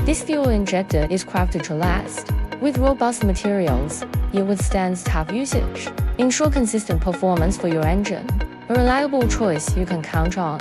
This fuel injector is crafted to last. With robust materials, it withstands tough usage. Ensure consistent performance for your engine. A reliable choice you can count on.